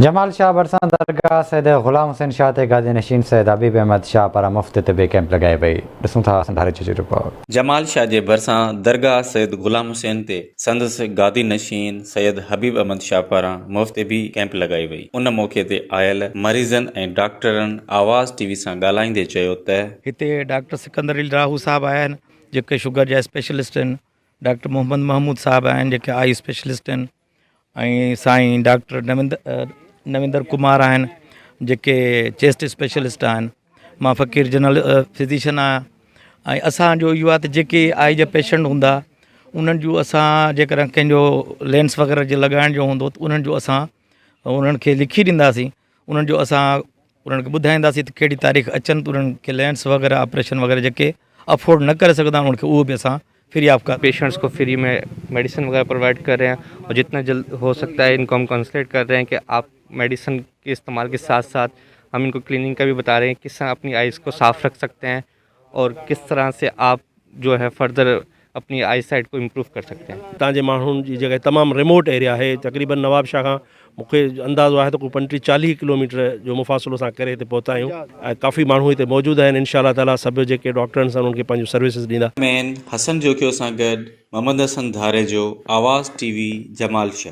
जमाल शाह बरसां दरगाह सैयद गुलाम हुसैन शाह ते गादी नशीन सैयद हबीब अहमद शाह पारां मुफ़्त तिबी कैंप लगाई वई। ॾिसूं था संधारे जी रिपोर्ट। जमाल शाह जे भरिसां दरगाह सैयद गुलाम हुसैन ते संदसि गादी नशीन सैयद हबीब अहमद शाह पारां मुफ़्त तिबी कैंप लगाई वई। उन मौक़े ते आयल मरीज़नि ऐं डॉक्टरनि आवाज़ टीवी सां ॻाल्हाईंदे चयो त हिते डॉक्टर सिकंदर अली राहू साहब आहिनि जेके शुगर जा स्पेशलिस्ट आहिनि, डॉक्टर मोहम्मद महमूद साहब आहिनि जेके आई स्पेशलिस्ट आहिनि, ऐं साईं डॉक्टर नविंदर कुमार आहिनि जेके चेस्ट स्पेशलिस्ट आहिनि। मां फ़क़ीर जनरल फिज़िशियन आहियां। ऐं असांजो इहो आहे त जेके आई जा पेशेंट हूंदा उन्हनि जूं असां जेकर कंहिंजो लेंस वग़ैरह जे लॻाइण जो हूंदो त उन्हनि जो असां उन्हनि खे लिखी ॾींदासीं। उन्हनि जो असां उन्हनि खे ॿुधाईंदासीं त कहिड़ी तारीख़ अचनि त उन्हनि खे लेंस वग़ैरह ऑपरेशन वग़ैरह जेके अफोर्ड न करे सघंदा उन्हनि खे उहो बि असां फ्री ऑफ पेशेंट्स को फ्री में मेडिसिन वगैरह प्रोवाइड कर रहे हैं और जितना जल्द हो सकता है इनको हम कंसल्ट कर रहे हैं कि आप मेडिसिन के इस्तेमाल के साथ साथ हम इनको क्लीनिंग का भी बता रहे हैं किस तरह अपनी आइज़ को साफ़ रख सकते हैं और किस तरह से आप जो है फर्दर अपनी आई साइट को इम्प्रूव कर सकते हैं। तव्हांजे माण्हुनि जी जगह तमामु रिमोट एरिया है, तक़रीबन नवाबशाह खां मूंखे अंदाज़ो आहे त कोई 35-40 किलोमीटर जो मुफ़ासिलो असां करे हिते पहुता आहियूं ऐं काफ़ी माण्हू हिते मौजूदु आहिनि। इंशाअल्लाह ताला सभु जेके डॉक्टर आहिनि उन्हनि खे पंहिंजूं सर्विसिस ॾींदा। मैन हसन जोकियो सां गॾु मोहम्मद हसन धारे जो आवाज़ टीवी जमाल शाह।